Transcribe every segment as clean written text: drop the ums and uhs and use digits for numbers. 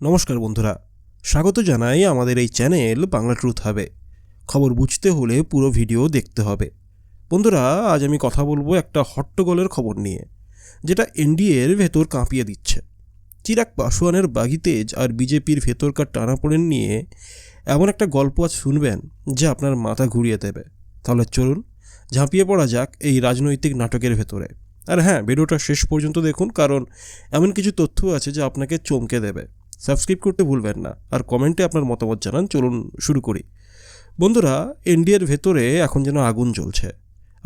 নমস্কার বন্ধুরা, স্বাগত জানাই আমাদের এই চ্যানেল বাংলা ট্রুথ হাবে। খবর বুঝতে হলে পুরো ভিডিও দেখতে হবে। বন্ধুরা, আজ আমি কথা বলবো একটা হট্টগোলের খবর নিয়ে, যেটা এনডিএর ভেতর কাঁপিয়ে দিচ্ছে। চিরাগ পাসওয়ানের বাগিতেজ আর বিজেপির ভেতরকার টানাপোড়েন নিয়ে এমন একটা গল্প আজ শুনবেন যে আপনার মাথা ঘুরিয়ে দেবে। তাহলে চলুন ঝাঁপিয়ে পড়া যাক এই রাজনৈতিক নাটকের ভেতরে। আর হ্যাঁ, ভিডিওটা শেষ পর্যন্ত দেখুন, কারণ এমন কিছু তথ্য আছে যা আপনাকে চমকে দেবে। সাবস্ক্রাইব করতে ভুলবেন না, আর কমেন্টে আপনার মতামত জানান। চলুন শুরু করি। বন্ধুরা, এনডিএর ভেতরে এখন যেন আগুন জ্বলছে,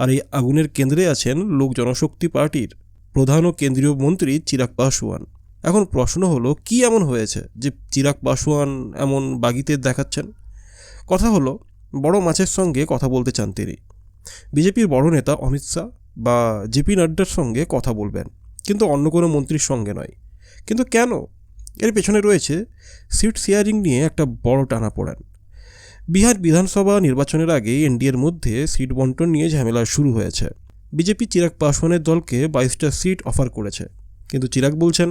আর এই আগুনের কেন্দ্রে আছেন লোক জনশক্তি পার্টির প্রধান ও কেন্দ্রীয় মন্ত্রী চিরাগ পাসওয়ান। এখন প্রশ্ন হলো, কি এমন হয়েছে যে চিরাগ পাসওয়ান এমন বাগিতে দেখাচ্ছেন? কথা হলো, বড় মাছের সঙ্গে কথা বলতে চান তিনি। বিজেপির বড় নেতা অমিত শাহ বা জেপি নাড্ডার সঙ্গে কথা বলবেন, কিন্তু অন্য কোনো মন্ত্রীর সঙ্গে নয়। কিন্তু কেন? এর পেছনে রয়েছে সিট শেয়ারিং নিয়ে একটা বড় টানাপোড়েন। বিহার বিধানসভা নির্বাচনের আগে এনডিএর মধ্যে সিট বন্টন নিয়ে ঝামেলা শুরু হয়েছে। বিজেপি চিরাগ পাসওয়ানের দলকে 22টা সিট অফার করেছে, কিন্তু চিরাগ বলছেন,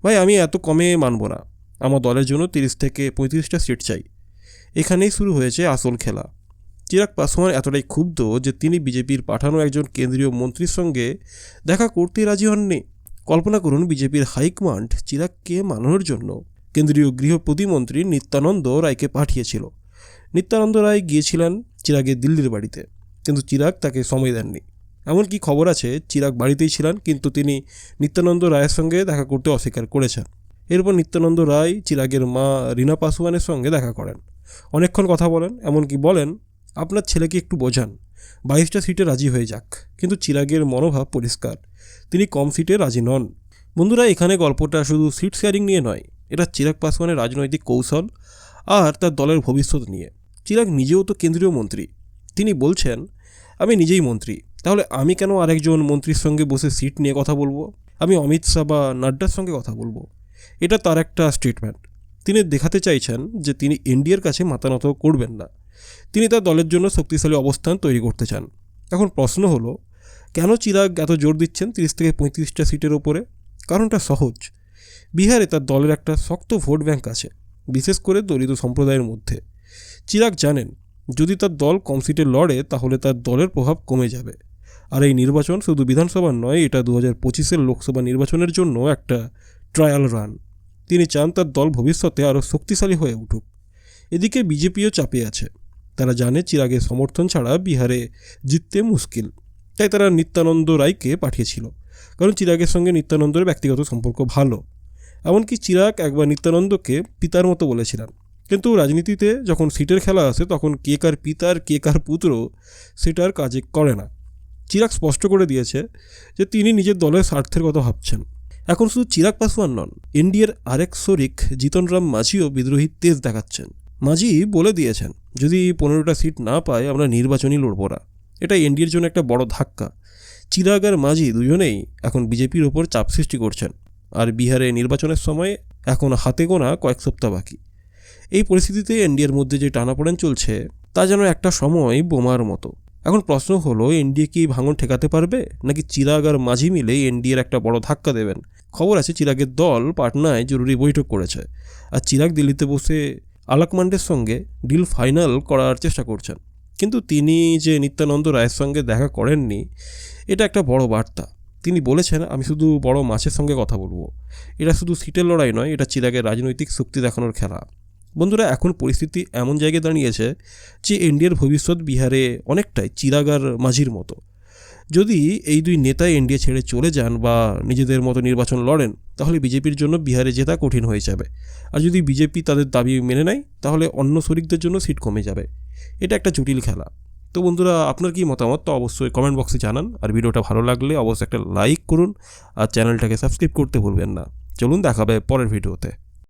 ভাই আমি এত কমে মানব না, আমার দলের জন্য 30 থেকে 35টা সিট চাই। এখানেই শুরু হয়েছে আসল খেলা। চিরাগ পাসওয়ান এতটাই ক্ষুব্ধ যে তিনি বিজেপির পাঠানো একজন কেন্দ্রীয় মন্ত্রীর সঙ্গে দেখা করতে রাজি হননি। কল্পনা করুন, বিজেপির হাইকমান্ড চিরাগকে মানানোর জন্য কেন্দ্রীয় গৃহ প্রতিমন্ত্রী নিত্যানন্দ রায়কে পাঠিয়েছিল। নিত্যানন্দ রায় গিয়েছিলেন চিরাগের দিল্লির বাড়িতে, কিন্তু চিরাগ তাকে সময় দেননি। এমনকি খবর আছে চিরাগ বাড়িতেই ছিলেন, কিন্তু তিনি নিত্যানন্দ রায়ের সঙ্গে দেখা করতে অস্বীকার করেছেন। এরপর নিত্যানন্দ রায় চিরাগের মা রীনা পাসওয়ানের সঙ্গে দেখা করেন, অনেকক্ষণ কথা বলেন, এমনকি বলেন, আপনার ছেলেকে একটু বোঝান, 22টা সিটে রাজি হয়ে যাক। কিন্তু চিরাগের মনোভাব পরিষ্কার, তিনি কম সিটে রাজি নন। বন্ধুরা, এখানে গল্পটা শুধু সিট শেয়ারিং নিয়ে নয়, এটা চিরাগ পাসওয়ানের রাজনৈতিক কৌশল আর তার দলের ভবিষ্যৎ নিয়ে। চিরাগ নিজেও তো কেন্দ্রীয় মন্ত্রী। তিনি বলছেন, আমি নিজেই মন্ত্রী, তাহলে আমি কেন আরেকজন মন্ত্রীর সঙ্গে বসে সিট নিয়ে কথা বলবো? আমি অমিত শাহ বা নাড্ডার সঙ্গে কথা বলবো। এটা তার একটা স্টেটমেন্ট। তিনি দেখাতে চাইছেন যে তিনি এনডিএর কাছে মাথা নত করবেন না। তিনি তার দলের জন্য শক্তিশালী অবস্থান তৈরি করতে চান। এখন প্রশ্ন হলো, কেন চিরাগ এত জোর দিচ্ছেন 30 থেকে 35টা সিটের ওপরে? কারণটা সহজ। বিহারে তার দলের একটা শক্ত ভোট ব্যাংক আছে, বিশেষ করে দলিত সম্প্রদায়ের মধ্যে। চিরাগ জানেন, যদি তার দল কম সিটে লড়ে তাহলে তার দলের প্রভাব কমে যাবে। আর এই নির্বাচন শুধু বিধানসভা নয়, এটা 2025-এর লোকসভা নির্বাচনের জন্য একটা ট্রায়াল রান। তিনি চান তার দল ভবিষ্যতে আরও শক্তিশালী হয়ে উঠুক। এদিকে বিজেপিও চাপে আছে। তারা জানে চিরাগের সমর্থন ছাড়া বিহারে জিততে মুশকিল, তাই তারা নিত্যানন্দ রায়কে পাঠিয়েছিল, কারণ চিরাগের সঙ্গে নিত্যানন্দের ব্যক্তিগত সম্পর্ক ভালো। এমনকি চিরাগ একবার নিত্যানন্দকে পিতার মতো বলেছিলেন। কিন্তু রাজনীতিতে যখন সিটের খেলা আসে, তখন কে কার পিতার কে কার পুত্র সেটা আর কাজে করে না। চিরাগ স্পষ্ট করে দিয়েছে যে তিনি নিজের দলের স্বার্থের কথা ভাবছেন। এখন শুধু চিরাগ পাসওয়ান নন, এনডিএর আরেক শরিক জিতন রাম মাঝিও বিদ্রোহী তেজ দেখাচ্ছেন। মাঝি বলে দিয়েছেন, যদি 15টা সিট না পায় আমরা নির্বাচনই লড়ব না। এটা এনডিএর জন্য একটা বড় ধাক্কা। চিরাগ আর মাঝি দুজনেই এখন বিজেপির ওপর চাপ সৃষ্টি করছেন, আর বিহারে নির্বাচনের সময় এখন হাতে গোনা কয়েক সপ্তাহ বাকি। এই পরিস্থিতিতে এনডিএর মধ্যে যে টানাপোড়েন চলছে তা যেন একটা সময় বোমার মতো। এখন প্রশ্ন হলো, এনডিএ কি ভাঙন ঠেকাতে পারবে, নাকি চিরাগ আর মাঝি মিলে এনডিএর একটা বড় ধাক্কা দেবেন? খবর আছে চিরাগের দল পাটনায় জরুরি বৈঠক করেছে, আর চিরাগ দিল্লিতে বসে আলাকমান্ডের সঙ্গে ডিল ফাইনাল করার চেষ্টা করছেন। কিন্তু তিনি যে নিত্যানন্দ রায়ের সঙ্গে দেখা করেননি, এটা একটা বড় বার্তা। তিনি বলেছেন, আমি শুধু বড় মাছের সঙ্গে কথা বলবো। এটা শুধু সিটের লড়াই নয়, এটা চিরাগের রাজনৈতিক শক্তি দেখানোর খেলা। বন্ধুরা, এখন পরিস্থিতি এমন জায়গায় দাঁড়িয়েছে যে এনডিএর ভবিষ্যৎ বিহারে অনেকটাই চিরাগ আর মাঝির মতো। যদি এই দুই নেতাই এনডিএ ছেড়ে চলে যান বা নিজেদের মতো নির্বাচন লড়েন, তাহলে বিজেপির জন্য বিহারে জেতা কঠিন হয়ে যাবে। আর যদি বিজেপি তাদের দাবি মেনে নেয়, তাহলে অন্য শরিকদের জন্য সিট কমে যাবে। এটা একটা জটিল খেলা। তো বন্ধুরা, আপনার কি মতামত তো অবশ্যই কমেন্ট বক্সে জানান, আর ভিডিওটা ভালো লাগলে অবশ্যই একটা লাইক করুন, আর চ্যানেলটাকে সাবস্ক্রাইব করতে ভুলবেন না। চলুন, দেখাবে পরের ভিডিওতে।